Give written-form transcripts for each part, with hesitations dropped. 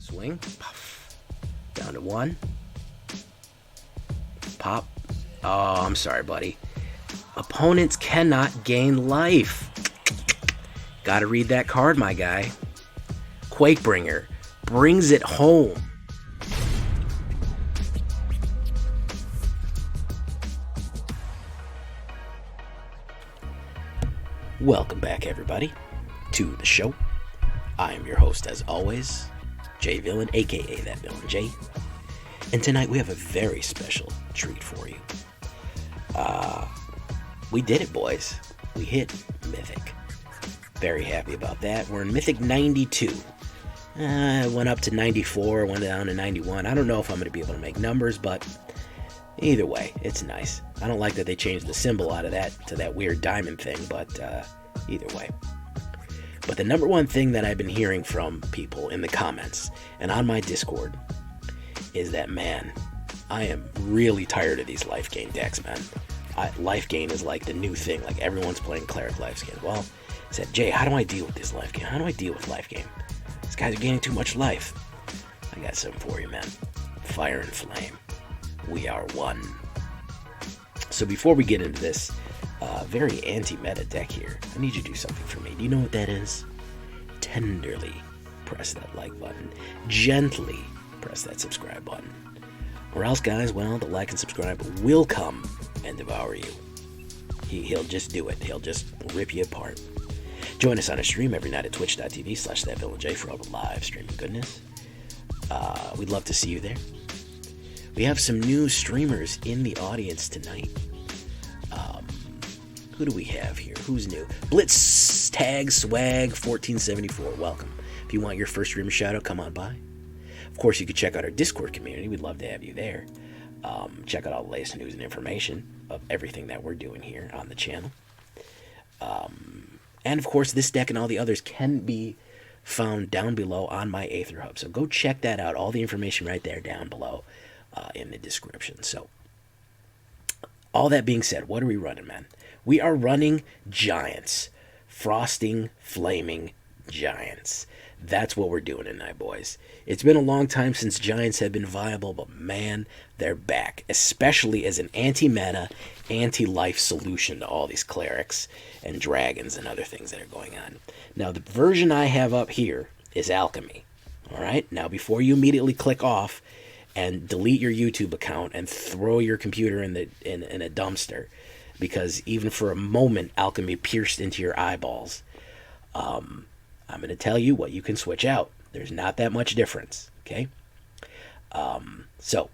Swing. Puff. Down to 1. Pop. Oh, I'm sorry, buddy. Opponents cannot gain life. Gotta read that card, my guy. Quakebringer brings it home. Welcome back, everybody, to the show. I am your host, as always, J Villain, aka That Villain J. And tonight we have a very special treat for you. We did it, boys. We hit Mythic. Very happy about that. We're in Mythic 92. Went up to 94, went down to 91. I don't know if I'm going to be able to make numbers, but either way, it's nice. I don't like that they changed the symbol out of that to that weird diamond thing, but either way. But the number one thing that I've been hearing from people in the comments and on my Discord is that, man, I am really tired of these life gain decks, man. Life gain is like the new thing. Like, everyone's playing Cleric life gain. Well, I said, Jay, how do I deal with this life gain? How do I deal with life gain? These guys are gaining too much life. I got something for you, man. Fire and flame. We are one. So before we get into this very anti-meta deck here, I need you to do something for me. Do you know what that is? Tenderly press that like button. Gently press that subscribe button. Or else, guys, well, the like and subscribe will come and devour you. He'll just do it. He'll just rip you apart. Join us on a stream every night at twitch.tv/thatvillainj for all the live streaming goodness. We'd love to see you there. We have some new streamers in the audience tonight. Who do we have here? Who's new? Blitz Tag Swag 1474. Welcome. If you want your first streamer shout out, come on by. Of course, you can check out our Discord community. We'd love to have you there. Check out all the latest news and information of everything that we're doing here on the channel. And of course, this deck and all the others can be found down below on my AetherHub. So go check that out. All the information right there down below in the description. So, all that being said, what are we running, man? We are running Giants. Frosting, flaming Giants. That's what we're doing tonight, boys. It's been a long time since Giants have been viable, but man, they're back. Especially as an anti-meta, anti-life solution to all these clerics and dragons and other things that are going on. Now, the version I have up here is Alchemy. Alright? Now, before you immediately click off and delete your YouTube account and throw your computer in a dumpster, because even for a moment, Alchemy pierced into your eyeballs, I'm going to tell you what you can switch out. There's not that much difference, okay? So,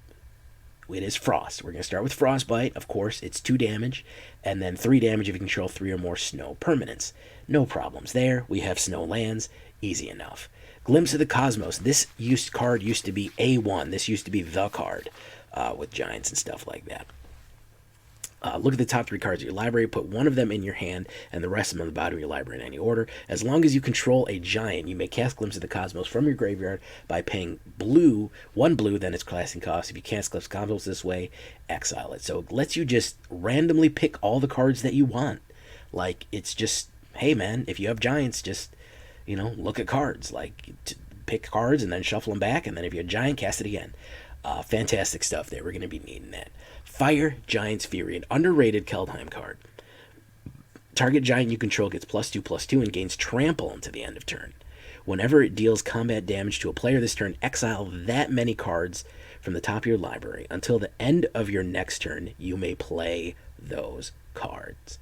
it is Frost. We're going to start with Frostbite. Of course, it's 2 damage, and then 3 damage if you control 3 or more snow permanents. No problems there. We have snow lands. Easy enough. Glimpse of the Cosmos. This card used to be A1. This used to be the card with Giants and stuff like that. Look at the top 3 cards of your library. Put one of them in your hand and the rest of them on the bottom of your library in any order. As long as you control a giant, you may cast Glimpse of the Cosmos from your graveyard by paying 1 blue, then its casting cost. If you cast Glimpse of the Cosmos this way, exile it. So it lets you just randomly pick all the cards that you want. Like, it's just, hey man, if you have giants, just, look at cards. Like, pick cards and then shuffle them back, and then if you're a giant, cast it again. Fantastic stuff there. We're going to be needing that. Fire Giant's Fury, an underrated Keldheim card. Target giant you control gets +2/+2 and gains trample until the end of turn. Whenever it deals combat damage to a player this turn, exile that many cards from the top of your library. Until the end of your next turn, you may play those cards.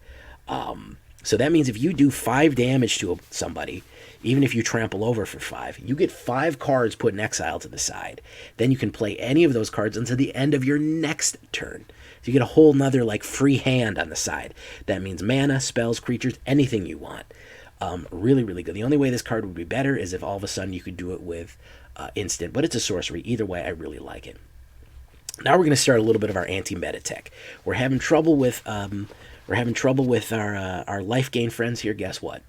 So that means if you do 5 damage to somebody, even if you trample over for 5, you get 5 cards put in exile to the side. Then you can play any of those cards until the end of your next turn. So you get a whole nother free hand on the side. That means mana, spells, creatures, anything you want. Really, really good. The only way this card would be better is if all of a sudden you could do it with instant, but it's a sorcery. Either way, I really like it. Now we're going to start a little bit of our anti-meta tech. We're having trouble with our life gain friends here. Guess what?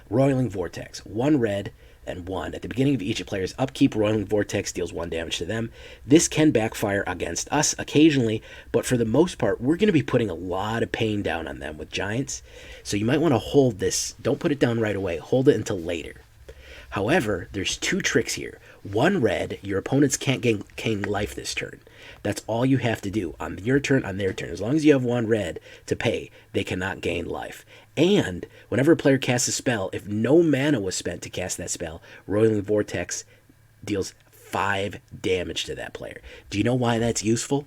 Roiling Vortex. 1 red and 1. At the beginning of each player's upkeep, Roiling Vortex deals 1 damage to them. This can backfire against us occasionally, but for the most part, we're going to be putting a lot of pain down on them with giants. So you might want to hold this. Don't put it down right away. Hold it until later. However, there's 2 tricks here. 1 red, your opponents can't gain life this turn. That's all you have to do on your turn, on their turn. As long as you have 1 red to pay, they cannot gain life. And whenever a player casts a spell, if no mana was spent to cast that spell, Roiling Vortex deals 5 damage to that player. Do you know why that's useful?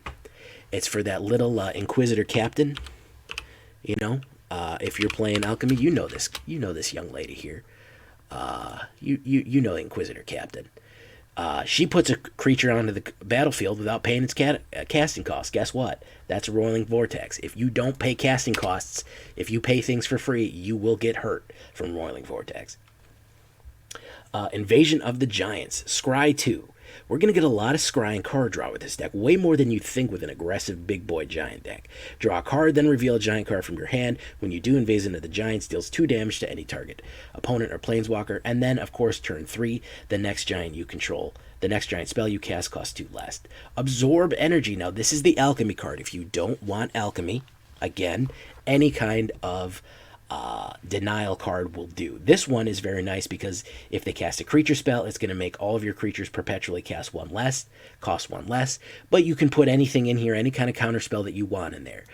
It's for that little Inquisitor Captain. You know, if you're playing Alchemy, you know this. You know this young lady here. You know Inquisitor Captain. She puts a creature onto the battlefield without paying its casting costs. Guess what? That's a Roiling Vortex. If you don't pay casting costs, if you pay things for free, you will get hurt from Roiling Vortex. Invasion of the Giants. Scry 2. We're going to get a lot of scry and card draw with this deck, way more than you'd think with an aggressive big boy giant deck. Draw a card, then reveal a giant card from your hand. When you do, Invasion of the Giants deals 2 damage to any target, opponent or planeswalker, and then, of course, turn 3, the next giant you control. The next giant spell you cast costs 2 less. Absorb Energy. Now, this is the Alchemy card. If you don't want Alchemy, again, any kind of denial card will do. This one is very nice because if they cast a creature spell, it's going to make all of your creatures perpetually cast 1 less, cost 1 less, but you can put anything in here, any kind of counter spell that you want in there.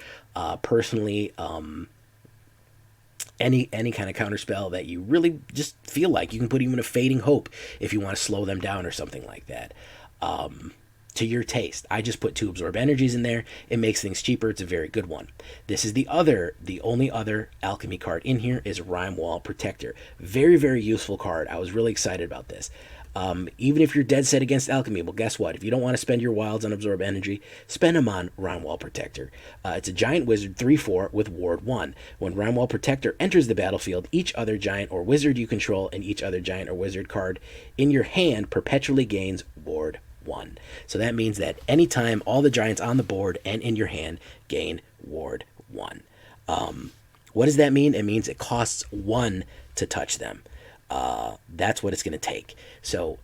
Personally, any kind of counter spell that you really just feel like. You can put even a Fading Hope if you want to slow them down or something like that. To your taste. I just put 2 Absorb Energies in there. It makes things cheaper. It's a very good one. This is the only other Alchemy card in here is Rimewall Protector. Very, very useful card. I was really excited about this. Even if you're dead set against Alchemy, well, guess what? If you don't want to spend your wilds on Absorb Energy, spend them on Rimewall Protector. It's a giant wizard 3/4 with Ward 1. When Rimewall Protector enters the battlefield, each other giant or wizard you control and each other giant or wizard card in your hand perpetually gains Ward 1. So that means that anytime all the giants on the board and in your hand gain Ward 1. What does that mean? It means it costs 1 to touch them. That's what it's going to take. So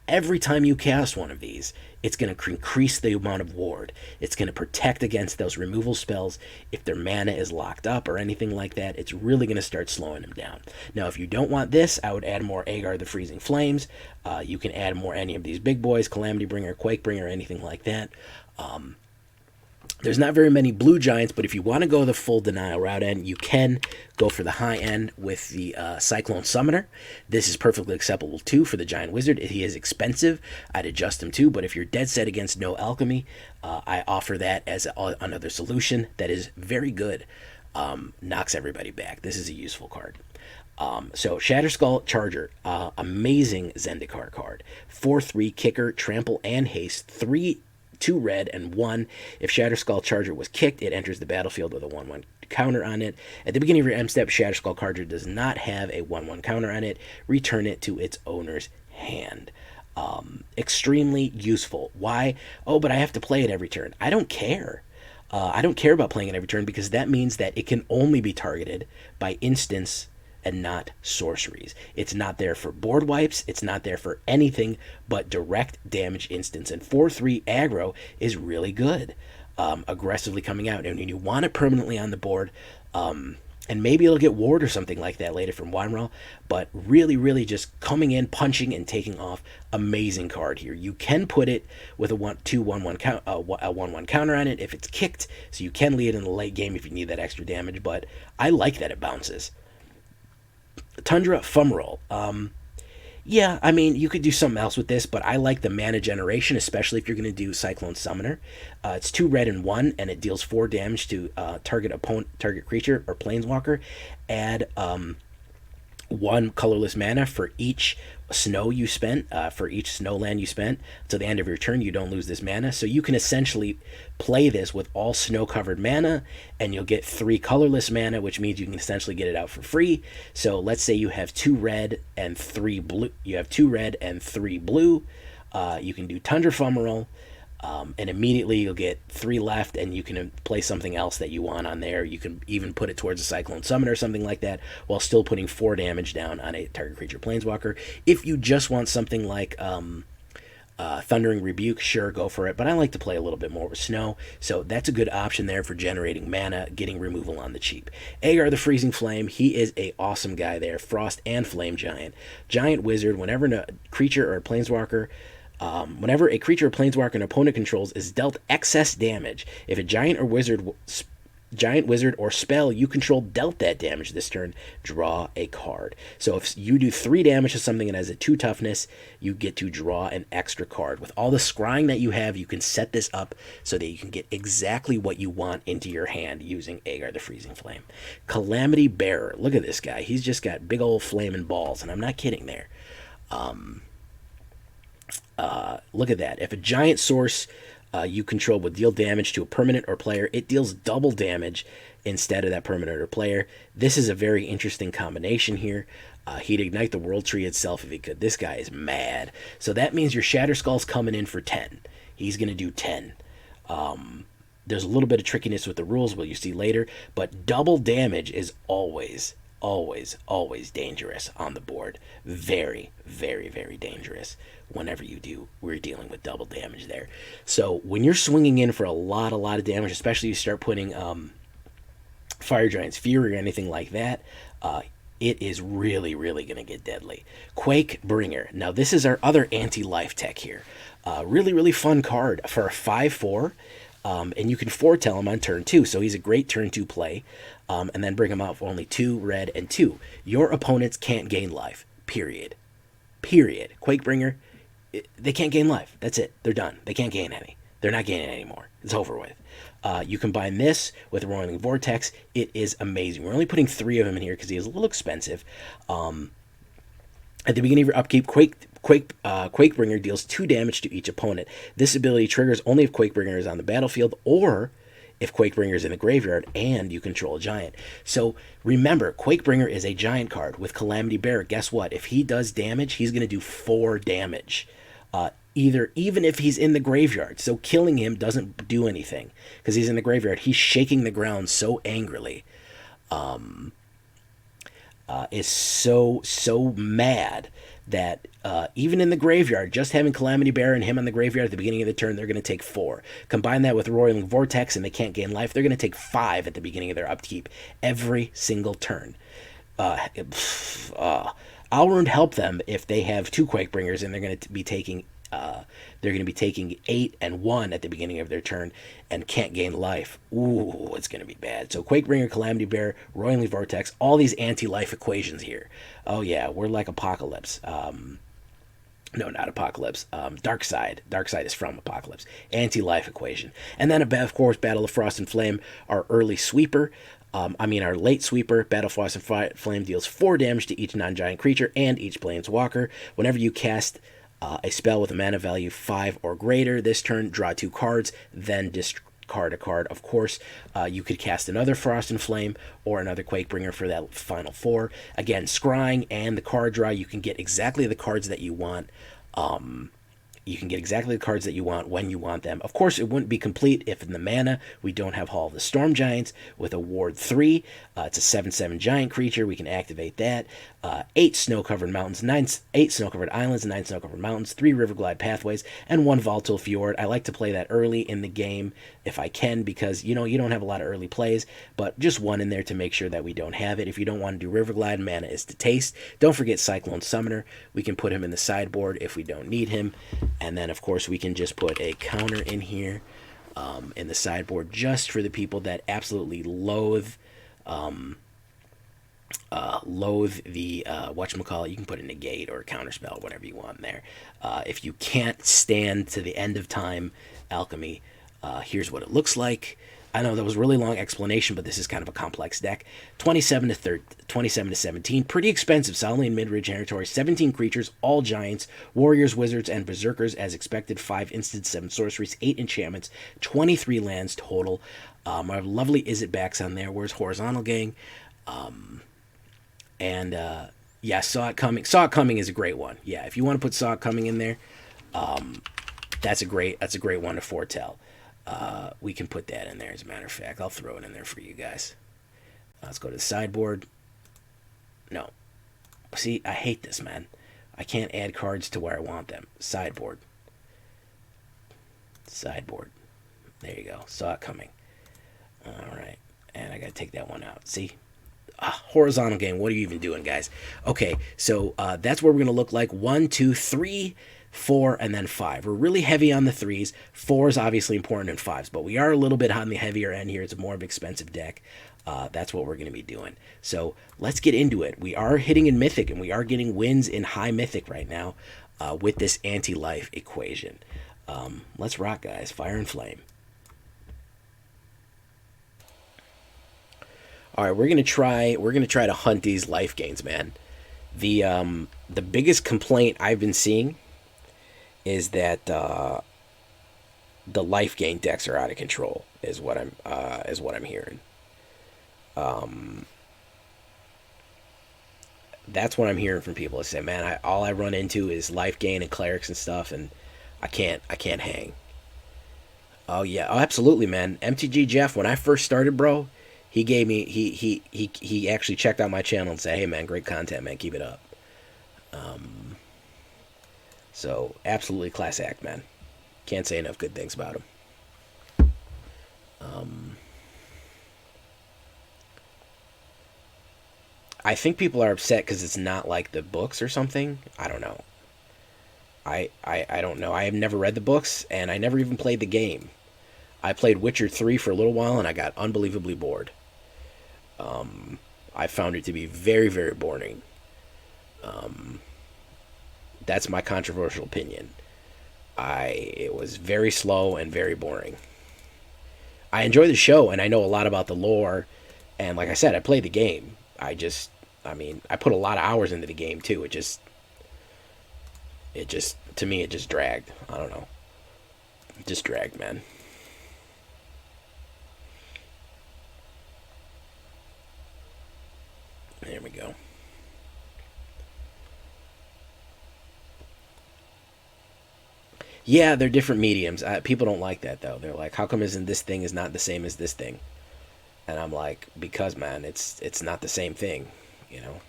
every time you cast one of these, it's going to increase the amount of ward. It's going to protect against those removal spells. If their mana is locked up or anything like that, it's really going to start slowing them down. Now, if you don't want this, I would add more Aegar the Freezing Flames. You can add more any of these big boys, Calamity Bringer, Quakebringer, anything like that. There's not very many blue giants, but if you want to go the full denial route end, you can go for the high end with the Cyclone Summoner. This is perfectly acceptable too for the giant wizard. He is expensive. I'd adjust him too, but if you're dead set against no alchemy, I offer that as another solution that is very good. Knocks everybody back. This is a useful card. So Shatterskull Charger, amazing Zendikar card. 4/3 kicker, trample, and haste. 2 red and 1. If Shatterskull Charger was kicked, it enters the battlefield with a 1/1 counter on it. At the beginning of your M step, Shatterskull Charger does not have a 1/1 counter on it. Return it to its owner's hand. Extremely useful. Why? Oh, but I have to play it every turn. I don't care. I don't care about playing it every turn because that means that it can only be targeted by instance and not sorceries. It's not there for board wipes. It's not there for anything but direct damage instance. And 4/3 aggro is really good. Aggressively coming out. And when you want it permanently on the board, and maybe it'll get ward or something like that later from Wynrel, but really, really just coming in, punching, and taking off. Amazing card here. You can put it with a 1/1 counter on it if it's kicked, so you can lead in the late game if you need that extra damage, but I like that it bounces. Tundra Fumarole. Yeah, I mean, you could do something else with this, but I like the mana generation, especially if you're going to do Cyclone Summoner. It's 2 red and 1, and it deals 4 damage to target creature or planeswalker. Add 1 colorless mana for each snow you spent, for each snow land you spent. Till the end of your turn, you don't lose this mana. So you can essentially play this with all snow-covered mana, and you'll get 3 colorless mana, which means you can essentially get it out for free. So let's say you have 2 red and 3 blue. You have 2 red and 3 blue. You can do Tundra Fumarole, and immediately you'll get 3 left, and you can play something else that you want on there. You can even put it towards a Cyclone Summon or something like that, while still putting 4 damage down on a target creature planeswalker. If you just want something like Thundering Rebuke, sure, go for it, but I like to play a little bit more with Snow, so that's a good option there for generating mana, getting removal on the cheap. Aegar the Freezing Flame, he is a awesome guy there, Frost and Flame Giant. Giant Wizard, whenever a creature or a Planeswalker whenever a creature or planeswalker an opponent controls is dealt excess damage, if a giant wizard or spell you control dealt that damage this turn, draw a card. So if you do 3 damage to something and has a 2 toughness, you get to draw an extra card. With all the scrying that you have, you can set this up so that you can get exactly what you want into your hand using Aegar the Freezing Flame. Calamity Bearer, look at this guy. He's just got big old flaming balls, and I'm not kidding there. Look at that. If a giant source you control would deal damage to a permanent or player, it deals double damage instead of that permanent or player. This is a very interesting combination here. He'd ignite the World Tree itself if he could. This guy is mad. So that means your Shatterskull's coming in for 10. He's going to do 10. There's a little bit of trickiness with the rules, what you see later, but double damage is always dangerous on the board. Very, very, very dangerous whenever we're dealing with double damage there. So when you're swinging in for a lot of damage, especially you start putting Fire Giant's Fury or anything like that, it is really going to get deadly. Quakebringer. Now this is our other anti-life tech here. Really fun card for a 5/4. And you can foretell him on turn 2, so he's a great turn 2 play, and then bring him out for only 2 red and 2. Your opponents can't gain life, period. Quakebringer, they can't gain life. That's it. They're done. They can't gain any. They're not gaining anymore. It's over with. You combine this with Roiling Vortex. It is amazing. We're only putting 3 of them in here because he is a little expensive. At the beginning of your upkeep, Quakebringer deals 2 damage to each opponent. This ability triggers only if Quakebringer is on the battlefield or if Quakebringer is in the graveyard and you control a giant. So remember, Quakebringer is a giant card with Calamity Bearer. Guess what? If he does damage, he's going to do 4 damage. Even if he's in the graveyard. So killing him doesn't do anything because he's in the graveyard. He's shaking the ground so angrily. Is so mad that even in the graveyard, just having Calamity Bearer and him on the graveyard at the beginning of the turn, they're going to take 4. Combine that with Roiling Vortex and they can't gain life, they're going to take 5 at the beginning of their upkeep every single turn. Alrund help them if they have 2 Quakebringers and they're going to be taking 8 and 1 at the beginning of their turn and can't gain life. Ooh, it's going to be bad. So Quakebringer, Calamity Bearer, Roiling Vortex, all these anti-life equations here. Oh yeah, we're like Apocalypse. No, not Apocalypse. Darkside. Darkside is from Apocalypse. Anti-life equation. And then, of course, Battle of Frost and Flame, our early sweeper. Our late sweeper, Battle Frost and Flame, deals 4 damage to each non-giant creature and each planeswalker. Whenever you cast a spell with a mana value 5 or greater this turn, draw 2 cards, then discard a card. Of course, you could cast another Frost and Flame or another Quakebringer for that final 4. Again, scrying and the card draw, you can get exactly the cards that you want. You can get exactly the cards that you want when you want them. Of course, it wouldn't be complete if in the mana we don't have Hall of the Storm Giants with a Ward 3. It's a 7/7 giant creature. We can activate that. 8 snow-covered mountains, 8 snow-covered islands, 9 snow-covered mountains, 3 Riverglide Pathways, and 1 Volatile Fjord. I like to play that early in the game if I can because, you don't have a lot of early plays, but just 1 in there to make sure that we don't have it. If you don't want to do Riverglide, mana is to taste. Don't forget Cyclone Summoner. We can put him in the sideboard if we don't need him. And then, of course, we can just put a counter in here in the sideboard just for the people that absolutely loathe the whatchamacallit. You can put a negate or a counterspell, whatever you want in there. If you can't stand to the end of time alchemy, here's what it looks like. I know that was a really long explanation, but this is kind of a complex deck. 27 to 17. Pretty expensive, solidly in mid-range territory. 17 creatures, all giants, warriors, wizards, and berserkers as expected. 5 instants, 7 sorceries, 8 enchantments, 23 lands total. Our lovely Izzet backs on there. Where's Horizontal Gang? Yeah, Saw It Coming. Saw It Coming is a great one. Yeah, if you want to put Saw It Coming in there, that's a great one to foretell. We can put that in there, as a matter of fact. I'll throw it in there for you guys. Let's go to the sideboard. No. See, I hate this, man. I can't add cards to where I want them. Sideboard. Sideboard. There you go. Saw it coming. All right. And I got to take that one out. See? Horizontal game. What are you even doing, guys? Okay, so that's what we're going to look like. 1, 2, 3, 4, and then 5. We're really heavy on the 3s. 4 is obviously important in 5s, but we are a little bit on the heavier end here. It's a more expensive deck. That's what we're going to be doing. So let's get into it. We are hitting in Mythic, and we are getting wins in high Mythic right now with this anti-life equation. Let's rock, guys. Fire and flame. All right, we're gonna try to hunt these life gains, man. The biggest complaint I've been seeing is that the life gain decks are out of control. Is what I'm hearing. That's what I'm hearing from people. They say, man, all I run into is life gain and clerics and stuff, and I can't hang. Oh yeah, oh absolutely, man. MTG Jeff, when I first started, bro. He gave me he actually checked out my channel and said, "Hey man, great content, man. Keep it up." So absolutely class act, man. Can't say enough good things about him. I think people are upset because it's not like the books or something. I don't know. I don't know. I have never read the books, and I never even played the game. I played Witcher 3 for a little while, and I got unbelievably bored. I found it to be very, very boring. That's my controversial opinion. It was very slow and very boring. I enjoy the show, and I know a lot about the lore, and like I said, I played the game. I put a lot of hours into the game, too. To me, it just dragged. I don't know. It just dragged, man. There we go. Yeah, they're different mediums. People don't like that, though. They're like, how come isn't this thing is not the same as this thing? And I'm like, because, man, it's not the same thing, you know?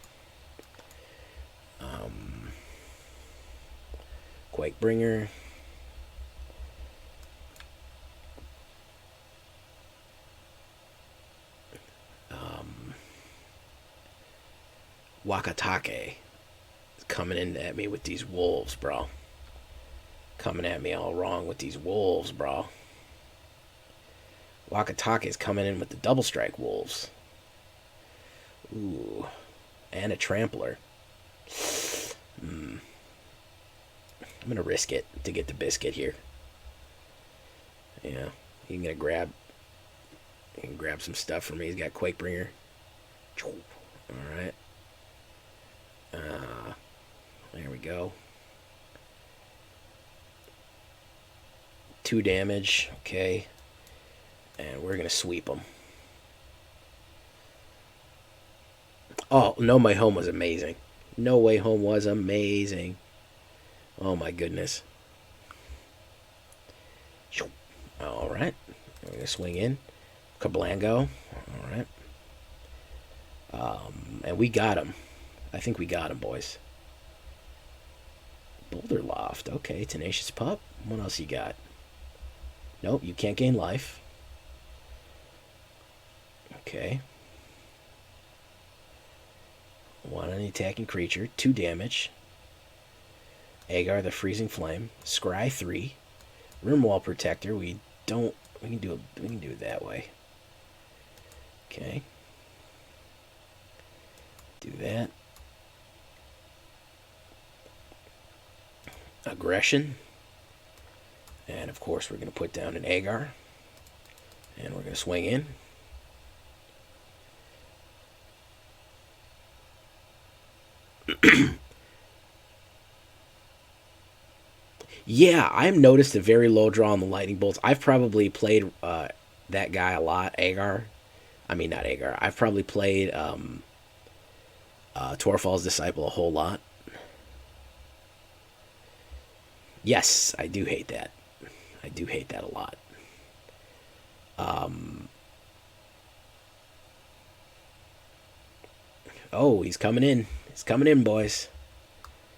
Quakebringer. Wakatake is coming in at me with these wolves, bro. Coming at me all wrong with these wolves, bro. Wakatake is coming in with the double strike wolves. Ooh. And a trampler. I'm going to risk it to get the biscuit here. Yeah. He can grab some stuff for me. He's got Quakebringer. Alright. There we go. 2 damage. Okay. And we're going to sweep them. Oh, No Way Home was amazing. No Way Home was amazing. Oh my goodness. Alright. We're going to swing in. Kablango. Alright. And we got him. I think we got him, boys. Boulder Loft. Okay, Tenacious Pup. What else you got? Nope, you can't gain life. Okay. 1 on the attacking creature. 2 damage. Aegar the Freezing Flame. Scry 3. Rimewall Protector. We can do it that way. Okay. Do that. Aggression. And of course we're going to put down an Aegar. And we're going to swing in. Yeah, I've noticed a very low draw on the lightning bolts. I've probably played that guy a lot, Aegar. I mean, not Aegar. I've probably played Torfall's Disciple a whole lot. Yes, I do hate that. I do hate that a lot. Oh, he's coming in. He's coming in, boys.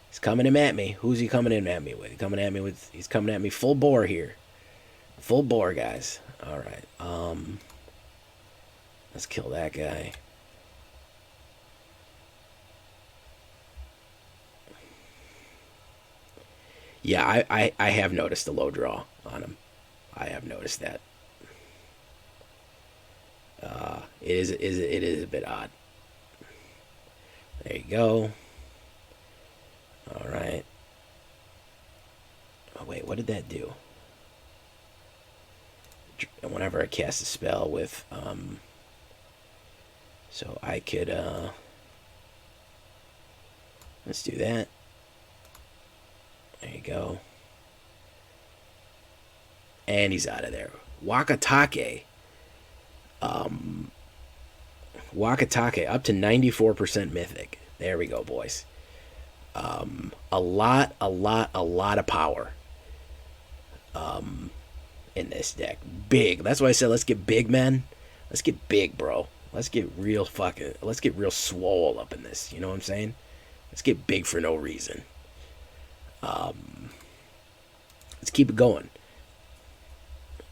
He's coming in at me. Who's he coming in at me with? He's coming at me full bore here. Full bore, guys. All right. Let's kill that guy. Yeah, I have noticed a low draw on him. I have noticed that. It is a bit odd. There you go. All right. Oh wait, what did that do? Whenever I cast a spell with so I could let's do that. There you go. And he's out of there. Wakatake. Wakatake up to 94% mythic. There we go, boys. A lot of power. In this deck. Big. That's why I said let's get big, man. Let's get big, bro. Let's get real swole up in this. You know what I'm saying? Let's get big for no reason. Let's keep it going.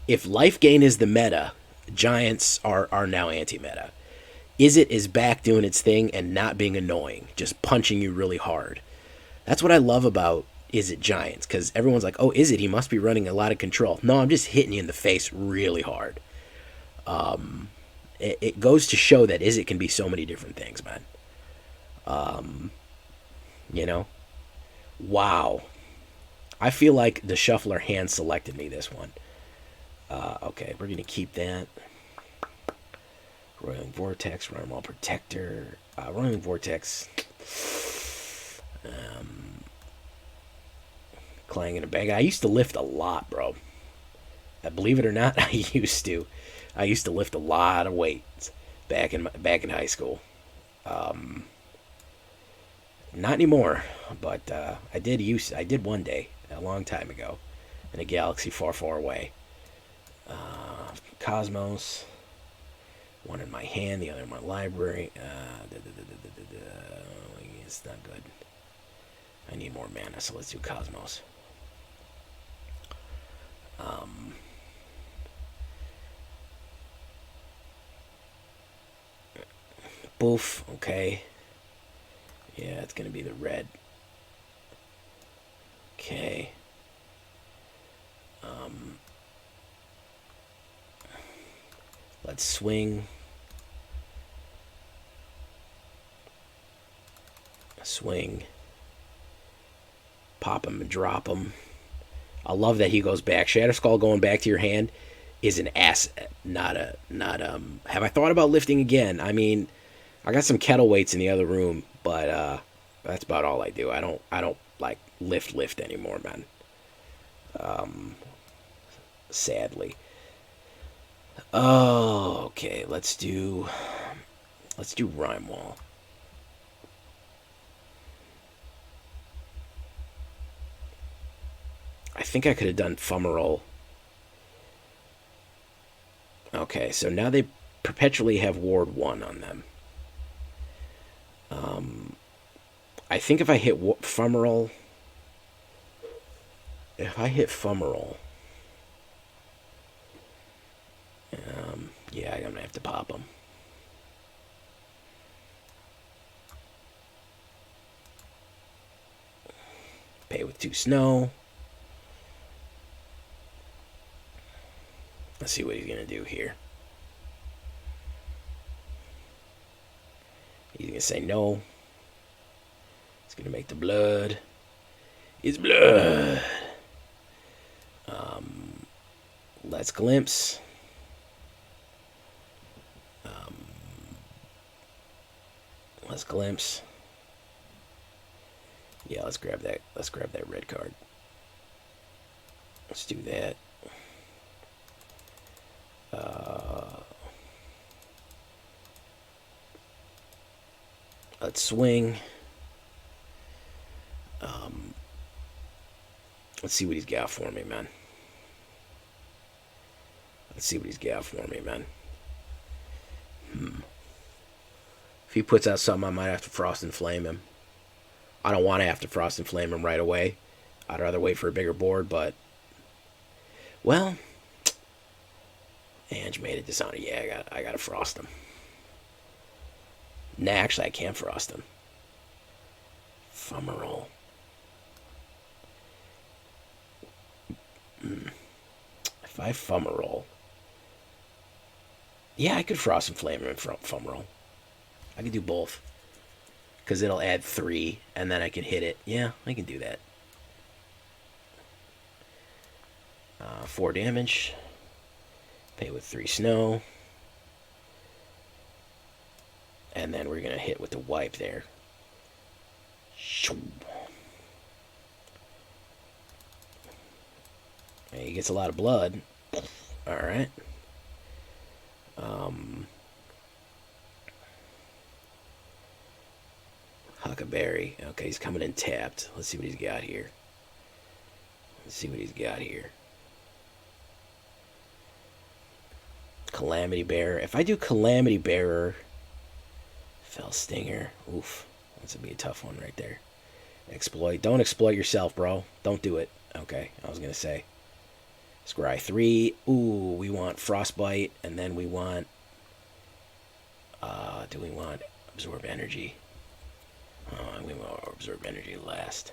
If life gain is the meta, giants are now anti-meta. Izzet is back doing its thing and not being annoying, just punching you really hard. That's what I love about Izzet giants, because everyone's like, oh, Izzet, he must be running a lot of control. No, I'm just hitting you in the face really hard. It goes to show that Izzet can be so many different things, man. You know? Wow. I feel like the shuffler hand selected me this one. Okay, we're going to keep that. Roiling Vortex, Rimewall Protector. Roiling Vortex. Clang in a bag. I used to lift a lot, bro. Believe it or not, I used to. I used to lift a lot of weights back in high school. Not anymore, but I did one day a long time ago in a galaxy far, far away. Cosmos. One in my hand, the other in my library. It's not good. I need more mana, so let's do Cosmos. Boof, okay. Yeah, it's gonna be the red. Okay. Let's swing. Swing. Pop him and drop him. I love that he goes back. Shatterskull going back to your hand is an asset, not have I thought about lifting again? I mean, I got some kettle weights in the other room, but that's about all I do. I don't like lift anymore, man. Sadly. Oh, okay. Let's do Rimewall. I think I could have done Fumarole. Okay, so now they perpetually have Ward 1 on them. I think if I hit Fumarole... yeah, I'm gonna have to pop them. Pay with 2 snow. Let's see what he's gonna do here. He's gonna say no. He's gonna make the blood. It's blood. Let's glimpse. Let's glimpse. Yeah, let's grab that. Let's grab that red card. Let's do that. Let's swing. Let's see what he's got for me, man. Let's see what he's got for me, man. If he puts out something, I might have to Frost and Flame him. I don't want to have to Frost and Flame him right away. I'd rather wait for a bigger board, but... Well, Ange made a dishonor. Yeah, I gotta frost him. Nah, actually, I can't frost him. Fumarole. If I Fumarole, yeah, I could frost and flame him in Fumarole. I could do both because it'll add 3, and then I can hit it. Yeah, I can do that. 4 damage. Pay with 3 snow. And then we're going to hit with the wipe there. And he gets a lot of blood. Alright. Huckleberry. Okay, he's coming in tapped. Let's see what he's got here. Calamity Bearer. If I do Calamity Bearer, Fell Stinger. Oof. That's going to be a tough one right there. Exploit. Don't exploit yourself, bro. Don't do it. Okay, I was going to say. Scry 3. Ooh, we want Frostbite, and then we want... do we want Absorb Energy? We want Absorb Energy last.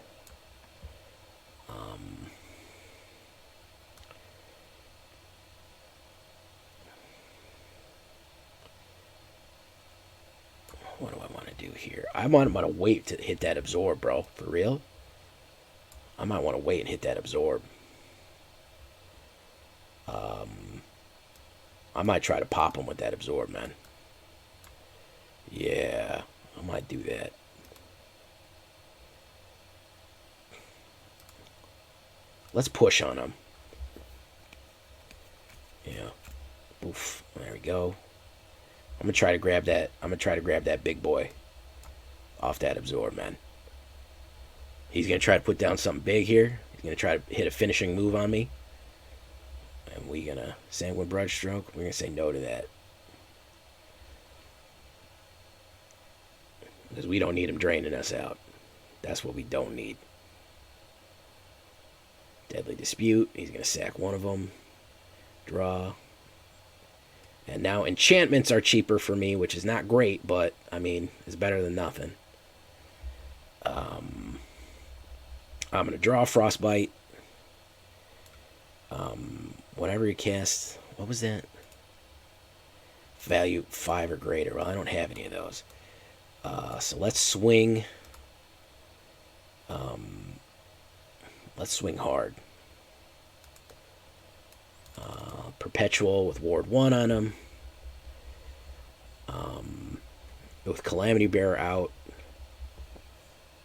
What do I want to do here? I might want to wait to hit that Absorb, bro. For real? I might want to wait and hit that Absorb. I might try to pop him with that Absorb, man. Yeah, I might do that. Let's push on him. Yeah. Oof. There we go. I'm gonna try to grab that big boy off that Absorb, man. He's gonna try to put down something big here. He's gonna try to hit a finishing move on me. And we're gonna Sanguine Brushstroke. We're gonna say no to that. Because we don't need him draining us out. That's what we don't need. Deadly Dispute. He's gonna sack one of them. Draw. And now enchantments are cheaper for me, which is not great, but, I mean, it's better than nothing. I'm going to draw Frostbite. Whenever you cast... What was that? Value 5 or greater. Well, I don't have any of those. So let's swing... let's swing hard. Perpetual with Ward 1 on him. With Calamity Bearer out.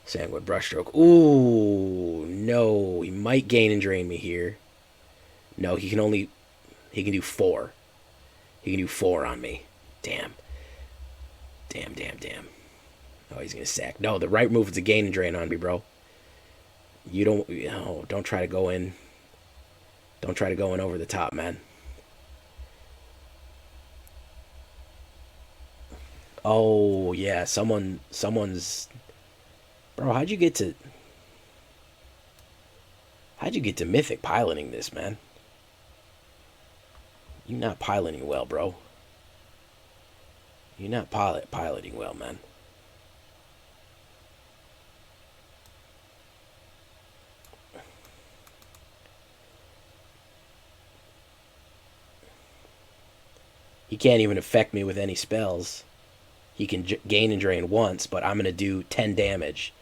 Sanguine Brushstroke. Ooh, no. He might gain and drain me here. No, he can do 4. He can do 4 on me. Damn. Damn. Oh, he's going to sack. No, the right move is a gain and drain on me, bro. You don't... Oh, don't try to go in. Don't try to go in over the top, man. Oh, yeah. Someone's... Bro, how'd you get to Mythic piloting this, man? You're not piloting well, bro. You're not piloting well, man. He can't even affect me with any spells. He can gain and drain once, but I'm going to do 10 damage.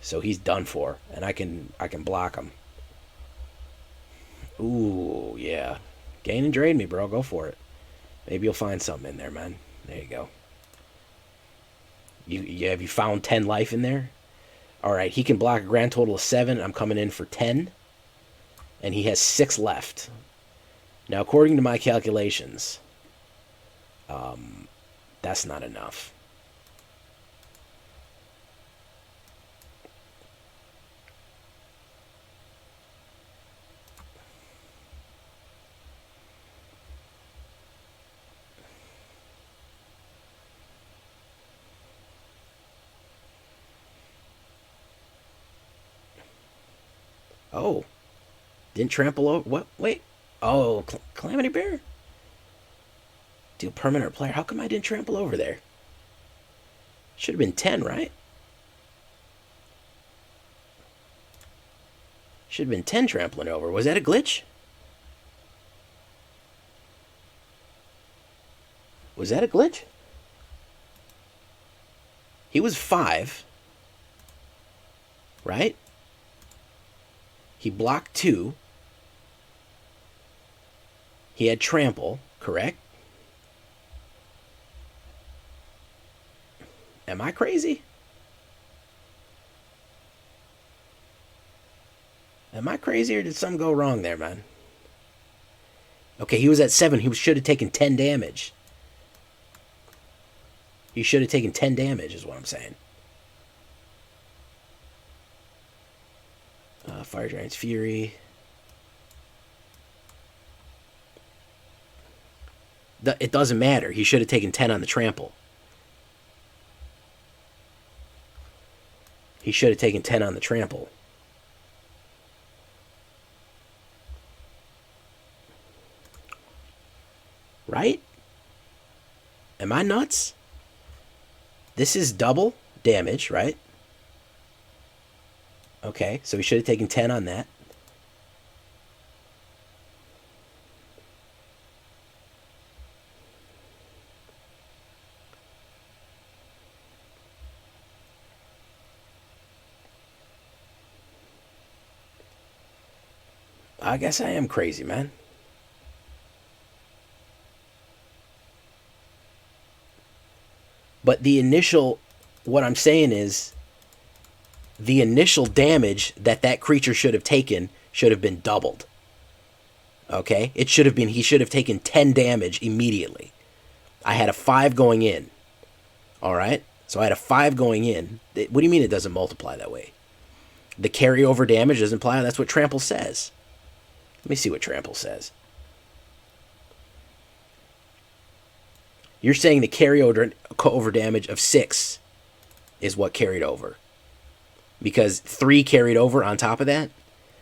So he's done for, and I can block him. Ooh, yeah. Gain and drain me, bro. Go for it. Maybe you'll find something in there, man. There you go. Have you found 10 life in there? Alright, he can block a grand total of 7. I'm coming in for 10. And he has 6 left. Now, according to my calculations, that's not enough. Oh. Didn't trample over... What? Wait. Oh, Calamity Bearer? Deal permanent player. How come I didn't trample over there? Should have been 10, right? Should have been 10 trampling over. Was that a glitch? Was that a glitch? He was 5. Right? He blocked 2. He had trample, correct? Am I crazy? Am I crazy or did something go wrong there, man? Okay, he was at 7. He should have taken 10 damage. He should have taken 10 damage is what I'm saying. Fire Giant's Fury. It doesn't matter. He should have taken 10 on the trample. He should have taken 10 on the trample. Right? Am I nuts? This is double damage, right? Okay, so he should have taken 10 on that. I guess I am crazy, man. But the initial, what I'm saying is, the initial damage that creature should have taken should have been doubled. Okay? It should have been, he should have taken 10 damage immediately. I had a 5 going in. Alright? So I had a 5 going in. What do you mean it doesn't multiply that way? The carryover damage doesn't apply. That's what Trample says. Let me see what Trample says. You're saying the carryover damage of 6 is what carried over. Because 3 carried over on top of that.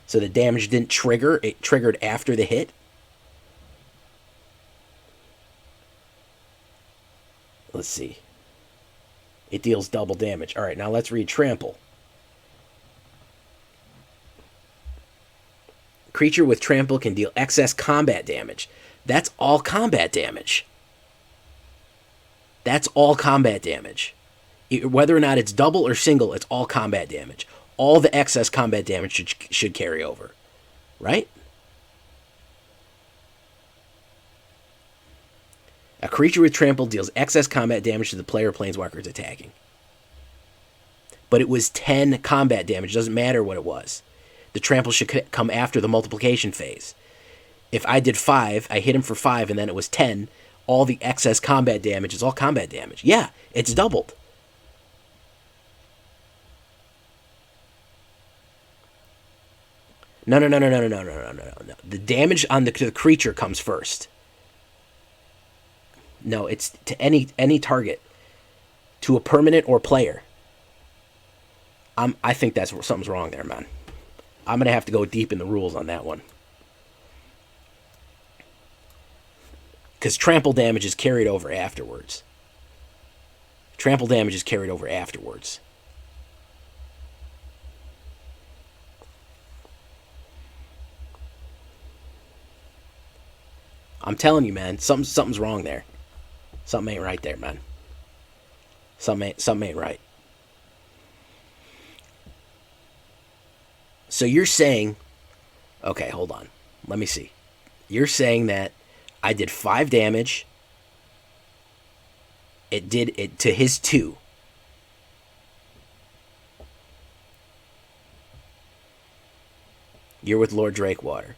So the damage didn't trigger. It triggered after the hit. Let's see. It deals double damage. Alright, now let's read Trample. Creature with Trample can deal excess combat damage. That's all combat damage. That's all combat damage. Whether or not it's double or single, it's all combat damage. All the excess combat damage should carry over. Right? A creature with Trample deals excess combat damage to the player or planeswalker it's attacking. But it was 10 combat damage. Doesn't matter what it was. The Trample should come after the multiplication phase. If I did 5, I hit him for 5, and then it was 10, all the excess combat damage is all combat damage. Yeah, it's doubled. No. The damage on to the creature comes first. No, it's to any target. To a permanent or player. I think that's something's wrong there, man. I'm going to have to go deep in the rules on that one. Because trample damage is carried over afterwards. Trample damage is carried over afterwards. I'm telling you, man, something's wrong there. Something ain't right there, man. Something ain't right. So you're saying, okay, hold on. Let me see. You're saying that I did 5 damage. It did it to his 2. You're with Lord Drakewater.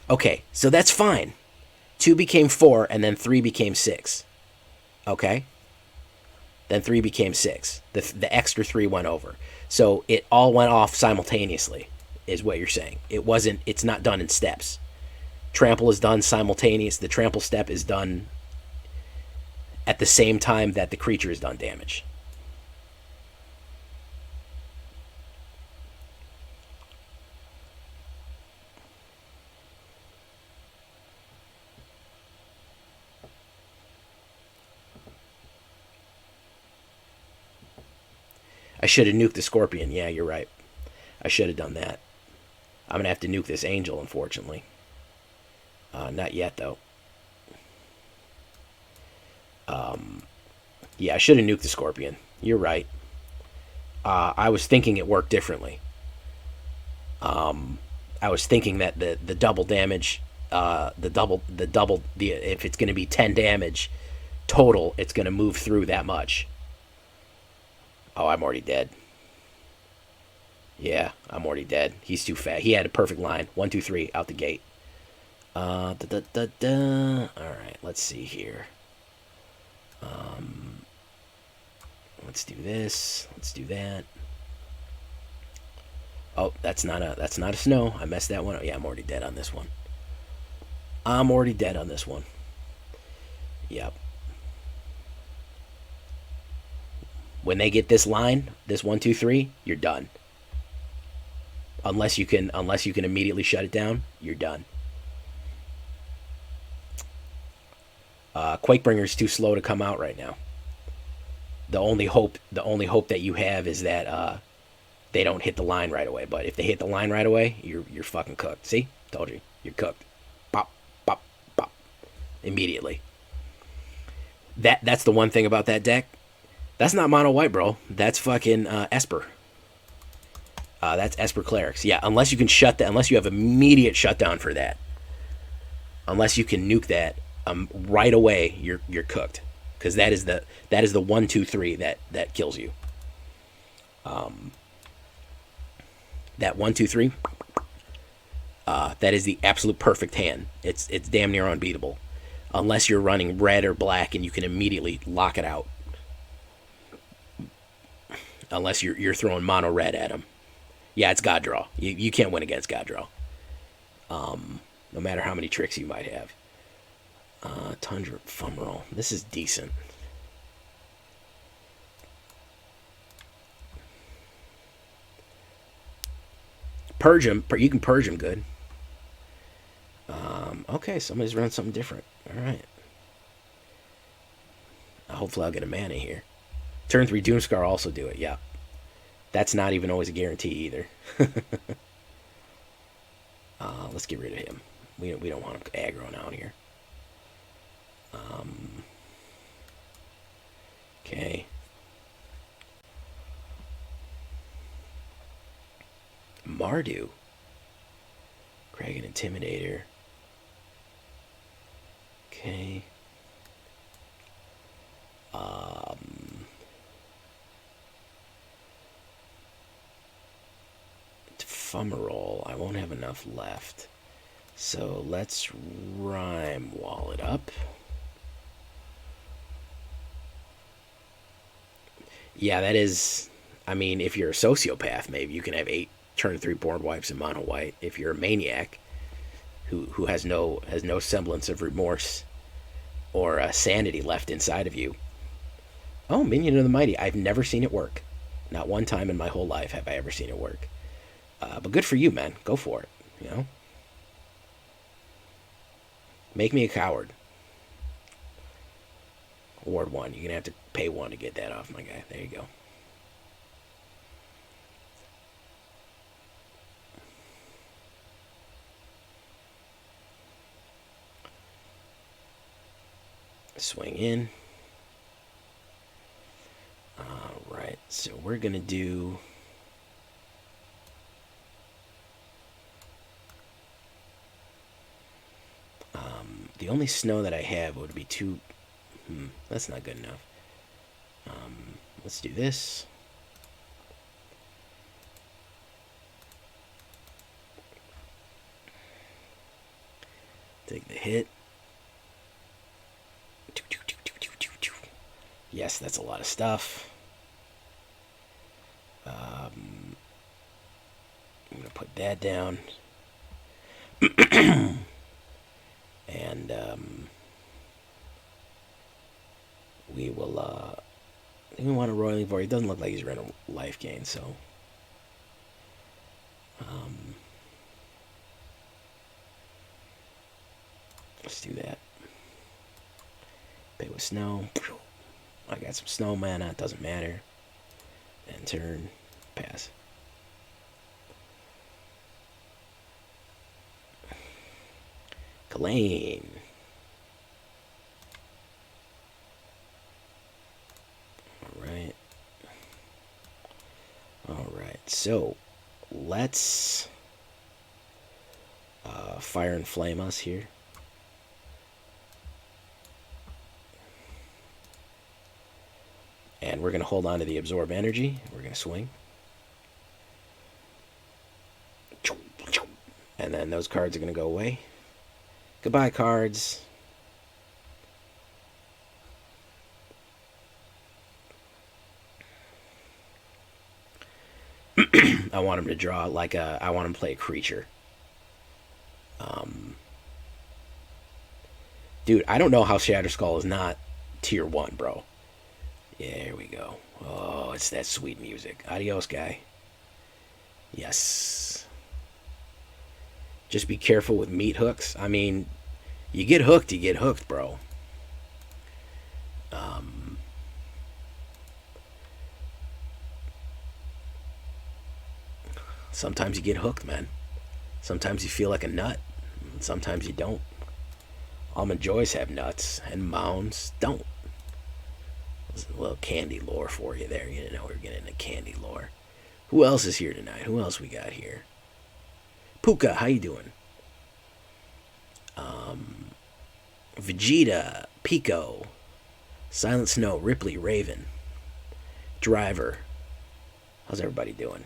Okay, so that's fine. 2 became 4, and then 3 became 6. Okay? Then 3 became 6. The extra 3 went over. So it all went off simultaneously, is what you're saying. It's not done in steps. Trample is done simultaneous. The trample step is done at the same time that the creature is done damage. I should have nuked the Scorpion. Yeah, you're right. I should have done that. I'm going to have to nuke this Angel, unfortunately. Not yet, though. Yeah, I should have nuked the Scorpion. You're right. I was thinking it worked differently. I was thinking that the double damage, if it's going to be 10 damage total, it's going to move through that much. Oh, I'm already dead. Yeah, I'm already dead. He's too fat. He had a perfect line. 1, 2, 3, out the gate. All right, let's see here. Let's do this. Let's do that. Oh, that's not a snow. I messed that one up. Yeah, I'm already dead on this one. I'm already dead on this one. Yep. When they get this line, this 1, 2, 3, you're done. Unless you can immediately shut it down, you're done. Quakebringer's too slow to come out right now. The only hope that you have is that they don't hit the line right away. But if they hit the line right away, you're fucking cooked. See? Told you. You're cooked. Pop, pop, pop. Immediately. That's the one thing about that deck. That's not mono white, bro. That's fucking Esper. That's Esper Clerics. Yeah, unless you can shut that, unless you have immediate shutdown for that. Unless you can nuke that right away, you're cooked. Because that is the 1, 2, 3 that kills you. That 1, 2, 3. That is the absolute perfect hand. It's damn near unbeatable, unless you're running red or black and you can immediately lock it out. Unless you're throwing mono red at him. Yeah, it's God Draw. You can't win against God Draw. No matter how many tricks you might have. Tundra Fumarole. This is decent. Purge him. You can purge him good. Okay, somebody's running something different. All right. Hopefully I'll get a mana here. Turn 3 Doomscar also do it. Yeah. That's not even always a guarantee either. Let's get rid of him. We don't want him aggroing out here. Okay. Mardu. Kragan Intimidator. Okay. Fumarole. I won't have enough left. So let's Rimewall it up. Yeah, that is... I mean, if you're a sociopath, maybe you can have 8 turn 3 board wipes in mono white. If you're a maniac who has no semblance of remorse or sanity left inside of you. Oh, Minion of the Mighty. I've never seen it work. Not one time in my whole life have I ever seen it work. But good for you, man. Go for it, you know? Make me a coward. Ward 1. You're going to have to pay 1 to get that off, my guy. There you go. Swing in. Alright, so we're going to do... the only snow that I have would be 2... that's not good enough. Let's do this. Take the hit. Yes, that's a lot of stuff. I'm going to put that down. And we will, we want a Roiling Vortex. It doesn't look like he's running life gain, so. Let's do that. Pay with snow. I got some snow mana, it doesn't matter. End turn. Pass. Kalane. Alright. Alright, so let's fire and flame us here. And we're going to hold on to the absorb energy. We're going to swing. And then those cards are going to go away. Goodbye, cards. I want him to draw like I want him to play a creature. Dude, I don't know how Shatterskull is not tier 1, bro. Yeah, here we go. Oh, it's that sweet music. Adios, guy. Yes. Just be careful with meat hooks. I mean, you get hooked, bro. Sometimes you get hooked, man. Sometimes you feel like a nut. And sometimes you don't. Almond Joys have nuts, and Mounds don't. There's a little candy lore for you there. You know we're getting into candy lore. Who else is here tonight? Who else we got here? Puka, how you doing? Vegeta, Pico, Silent Snow, Ripley, Raven, Driver. How's everybody doing?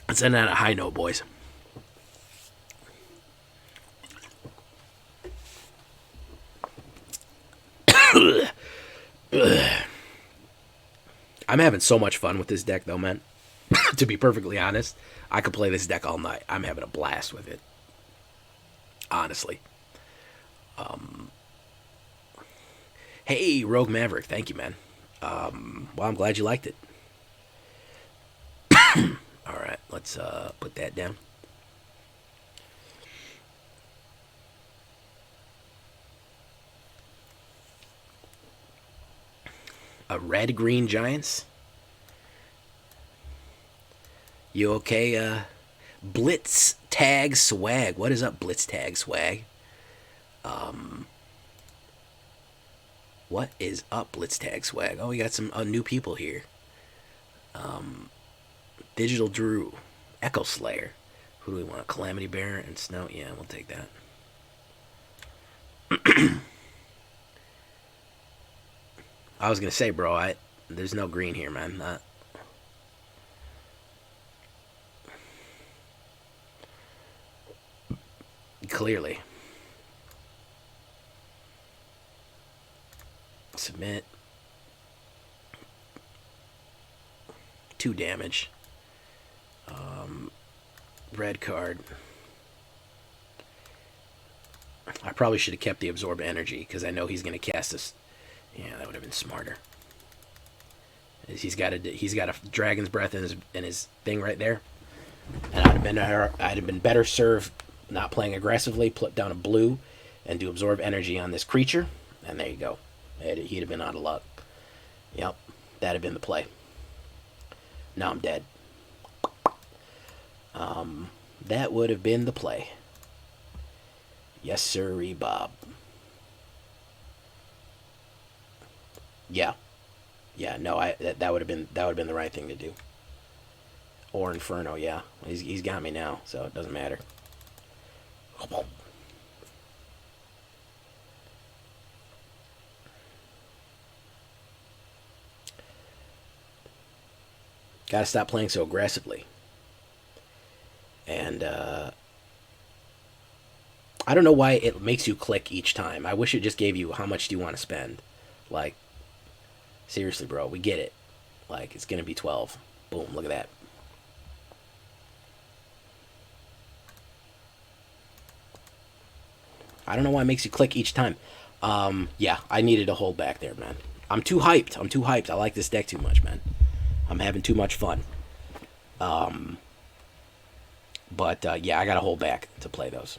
Let's end on a high note, boys. I'm having so much fun with this deck, though, man. To be perfectly honest, I could play this deck all night. I'm having a blast with it. Honestly. Hey, Rogue Maverick. Thank you, man. Well, I'm glad you liked it. Alright, let's put that down. A red-green Giants? You okay, Blitz Tag Swag? What is up, Blitz Tag Swag? What is up, Blitz Tag Swag? Oh, we got some new people here. Digital Drew, Echo Slayer. Who do we want? Calamity Bearer and Snow? Yeah, we'll take that. I was gonna say, bro, there's no green here, man. Clearly. Submit. 2 damage. Red card. I probably should have kept the absorb energy because I know he's going to cast this. Yeah, that would have been smarter. He's got a dragon's breath in his thing right there, and I'd have been better served not playing aggressively, put down a blue, and do absorb energy on this creature, and there you go. He'd have been out of luck. Yep, that'd have been the play. Now I'm dead. That would have been the play. Yes, sirree, Bob. Yeah, no, that would have been the right thing to do. Or Inferno, yeah. He's got me now, so it doesn't matter. Gotta stop playing so aggressively. And I don't know why it makes you click each time. I wish it just gave you how much do you want to spend. Like, seriously, bro, we get it. Like, it's gonna be 12. Boom, look at that. I don't know why it makes you click each time. Yeah, I needed to hold back there, man. I'm too hyped. I like this deck too much, man. I'm having too much fun. But yeah, I gotta hold back to play those.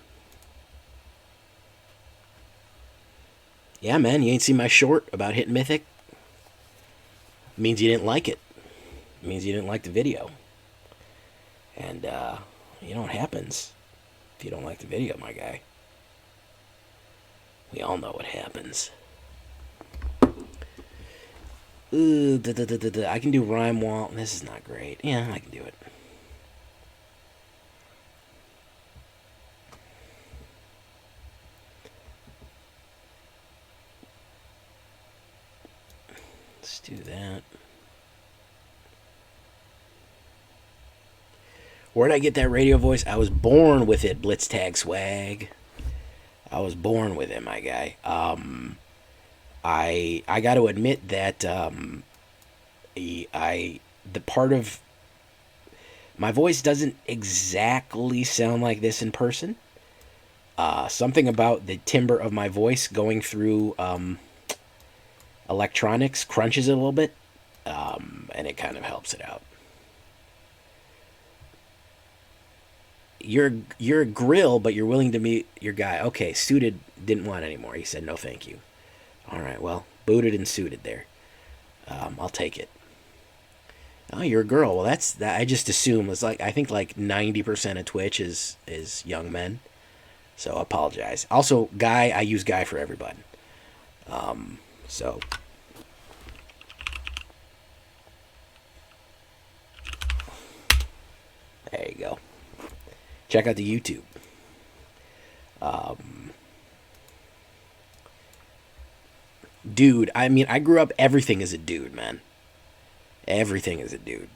Yeah, man, you ain't seen my short about hitting Mythic? means you didn't like it. It means you didn't like the video. And, you know what happens if you don't like the video, my guy. We all know what happens. I can do Rimewall. This is not great. Yeah, I can do it. Let's do that. Where'd I get that radio voice? I was born with it, Blitztag Swag. I was born with it, my guy. I got to admit that the part of my voice doesn't exactly sound like this in person. Something about the timbre of my voice going through electronics crunches it a little bit, and it kind of helps it out. You're a grill, but you're willing to meet your guy. Okay, suited didn't want anymore. He said no, thank you. All right, well, booted and suited there. I'll take it. Oh, you're a girl. Well, that's that. I just assume it's like I think like 90% of Twitch is young men. So I apologize. Also, guy. I use guy for everybody. So. There you go. Check out the YouTube. Dude, I mean, I grew up, everything is a dude, man. Everything is a dude.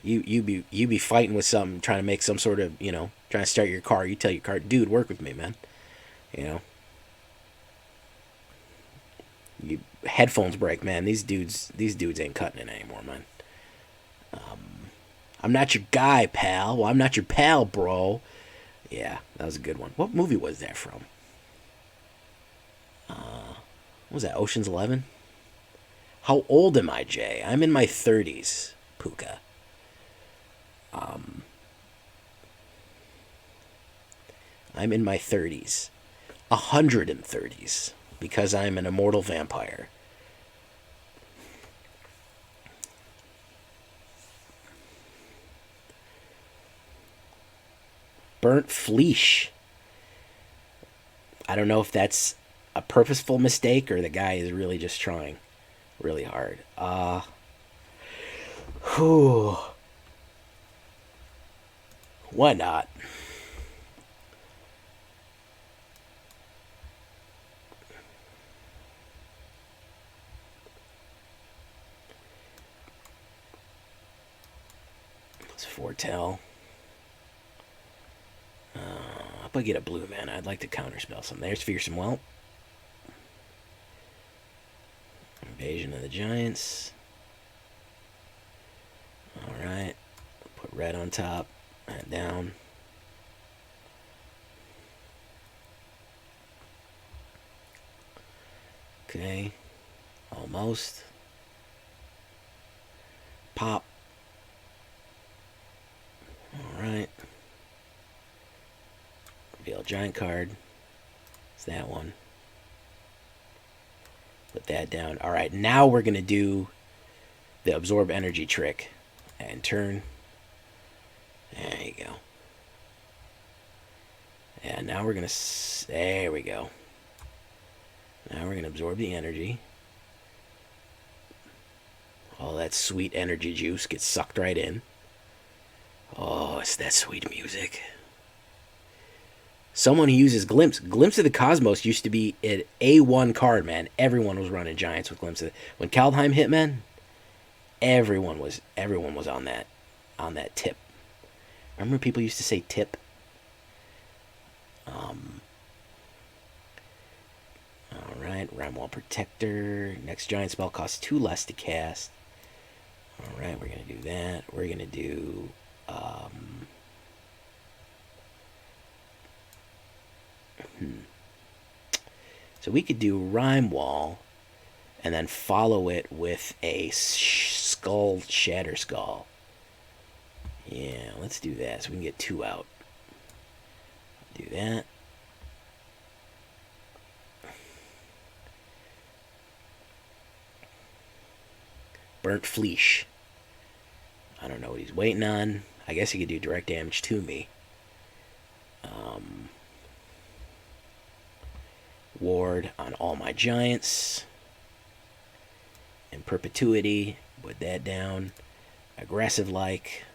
You be fighting with something, trying to make some sort of, you know, trying to start your car. You tell your car, dude, work with me, man. You know. Headphones break, man. These dudes ain't cutting it anymore, man. I'm not your guy, pal. Well, I'm not your pal, bro. Yeah, that was a good one. What movie was that from? What was that, Ocean's 11? How old am I, Jay? I'm in my 30s, Puka. I'm in my 30s. 130s. Because I'm an immortal vampire. Burnt fleece. I don't know if that's a purposeful mistake or the guy is really just trying really hard. Whew. Why not? Let's foretell. If I get a blue mana, I'd like to counterspell some. There's Fearsome Whelp. Invasion of the Giants. Alright. Put red on top. And down. Okay. Almost. Pop. Alright. Reveal a giant card. It's that one. Put that down. Alright, now we're going to do the absorb energy trick. And turn. There you go. And now we're going to... There we go. Now we're going to absorb the energy. All that sweet energy juice gets sucked right in. Oh, it's that sweet music. Someone who uses Glimpse. Glimpse of the Cosmos used to be an A1 card, man. Everyone was running Giants with Glimpse of the... When Kaldheim hit, man, everyone was on that tip. Remember people used to say tip? Alright, Rimewall Protector. Next giant spell costs 2 less to cast. Alright, we're going to do that. We're going to do... So we could do Rimewall and then follow it with a Shatterskull. Yeah, let's do that so we can get 2 out. Do that. Burnt Fleece. I don't know what he's waiting on. I guess he could do direct damage to me. Ward on all my giants. In perpetuity. Put that down. Aggressive like.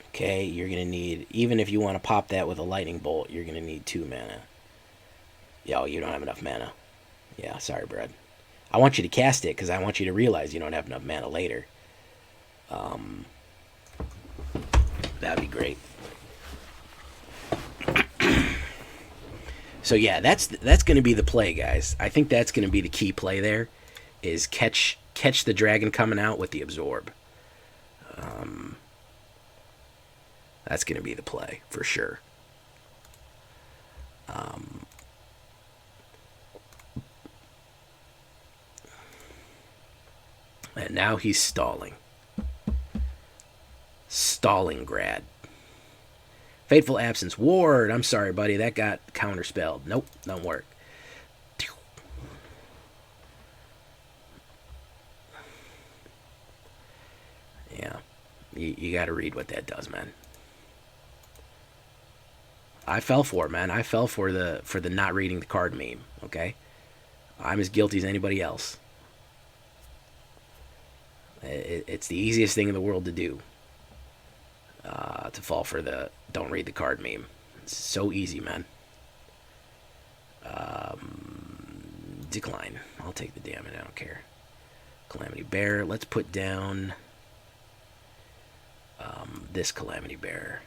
Okay, you're going to need, even if you want to pop that with a lightning bolt, you're going to need 2 mana. Yo, you don't have enough mana. Yeah, sorry, bud. I want you to cast it because I want you to realize you don't have enough mana later. That'd be great. So yeah, that's going to be the play, guys. I think that's going to be the key play there, is catch the dragon coming out with the absorb. That's going to be the play, for sure. And now he's stalling. Stalingrad. Fateful Absence. Ward. I'm sorry, buddy. That got counterspelled. Nope, don't work. Yeah. You got to read what that does, man. I fell for it, man. I fell for the not reading the card meme, okay? I'm as guilty as anybody else. It's the easiest thing in the world to do. To fall for the don't read the card meme. It's so easy, man. Decline. I'll take the damage. I don't care. Calamity Bearer. Let's put down this Calamity Bearer.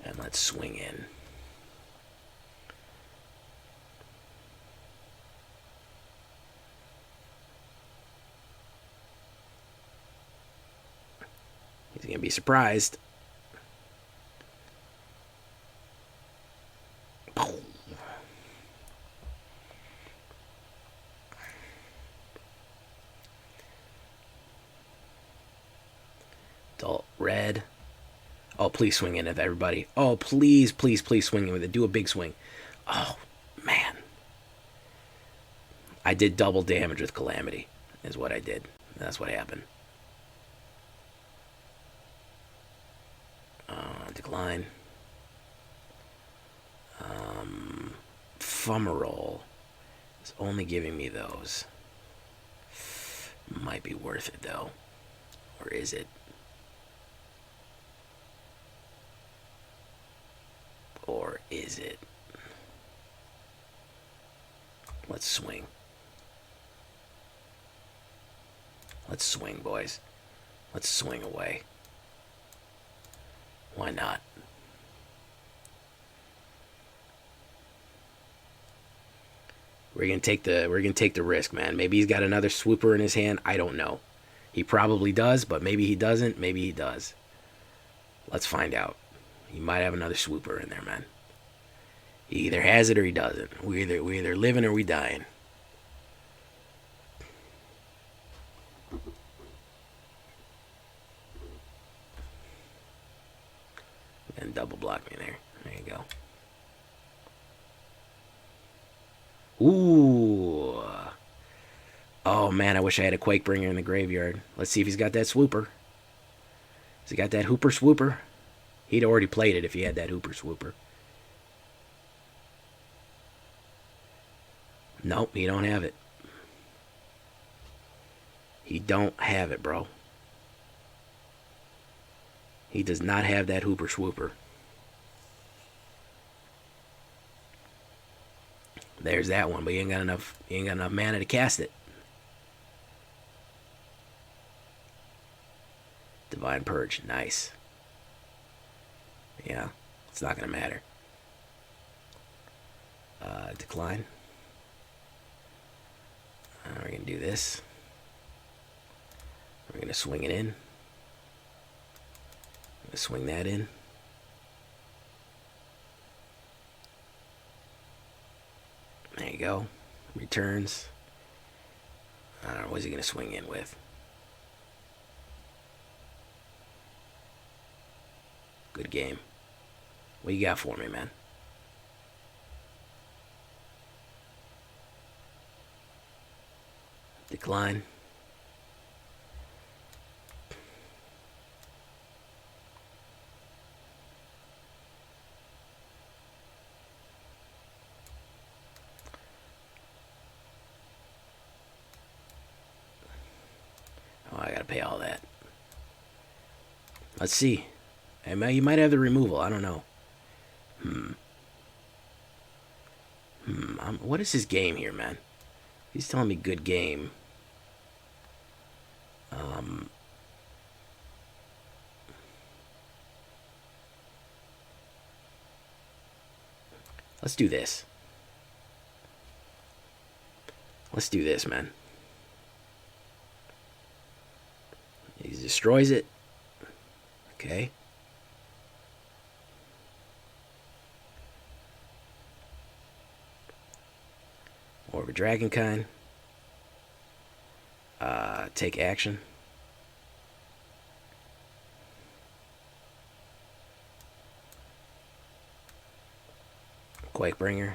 And let's swing in. He's going to be surprised. Adult red. Oh, please swing in with everybody. Oh, please, please, please swing in with it. Do a big swing. Oh, man. I did double damage with Calamity, is what I did. That's what happened. Decline. Fumarole is only giving me those. Might be worth it, though. Or is it? Or is it? Let's swing. Let's swing, boys. Let's swing away. Why not? We're gonna take the risk, man. Maybe he's got another swooper in his hand. I don't know. He probably does, but maybe he doesn't. Maybe he does. Let's find out. He might have another swooper in there, man. He either has it or he doesn't. We either living or we dying. And double block me there. There you go. Ooh. Oh man, I wish I had a Quakebringer in the graveyard. Let's see if he's got that swooper. Has he got that hooper swooper? He'd already played it if he had that hooper swooper. Nope, he don't have it. He don't have it, bro. He does not have that hooper swooper. There's that one, but he ain't got enough mana to cast it. Divine Purge, nice. Yeah, it's not gonna matter. Decline. We're gonna do this. We're gonna swing it in. I'm gonna swing that in. There you go. Returns. I don't know, what's he gonna swing in with? Good game. What you got for me, man? Decline. Oh, I gotta pay all that. Let's see. You might have the removal. I don't know. What is his game here, man? He's telling me good game. Let's do this. Let's do this, man. He destroys it. Okay. Or a Dragonkind. Take action. Quakebringer.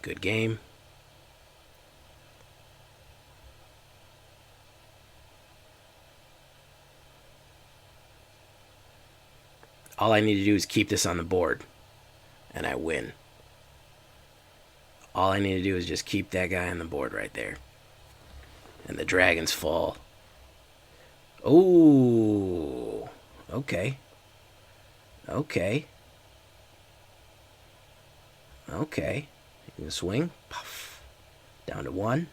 Good game. All I need to do is keep this on the board, and I win. All I need to do is just keep that guy on the board right there. And the dragons fall. Oh, okay. Okay. Okay. You can swing. Puff. Down to 1.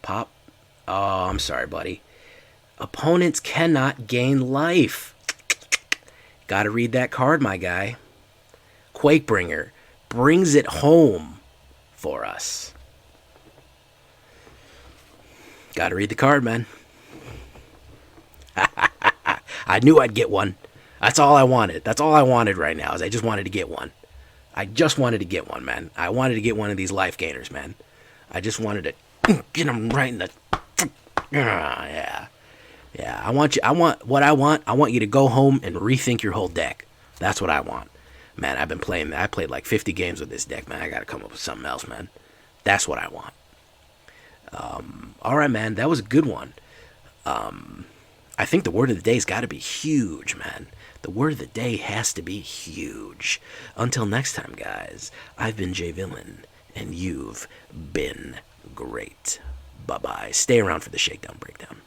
Pop. Oh, I'm sorry, buddy. Opponents cannot gain life. Gotta read that card, my guy. Quakebringer brings it home for us. Gotta read the card, man. I knew I'd get one. That's all I wanted. That's all I wanted right now, is I just wanted to get one. I just wanted to get one, man. I wanted to get one of these life gainers, man. I just wanted to get them right in the... Yeah. Yeah, I want you to go home and rethink your whole deck. That's what I want. Man, I've been playing, I played like 50 games with this deck, man. I gotta come up with something else, man. That's what I want. Alright, man, that was a good one. I think the word of the day's gotta be huge, man. The word of the day has to be huge. Until next time, guys, I've been Jay Villain, and you've been great. Bye-bye. Stay around for the Shakedown Breakdown.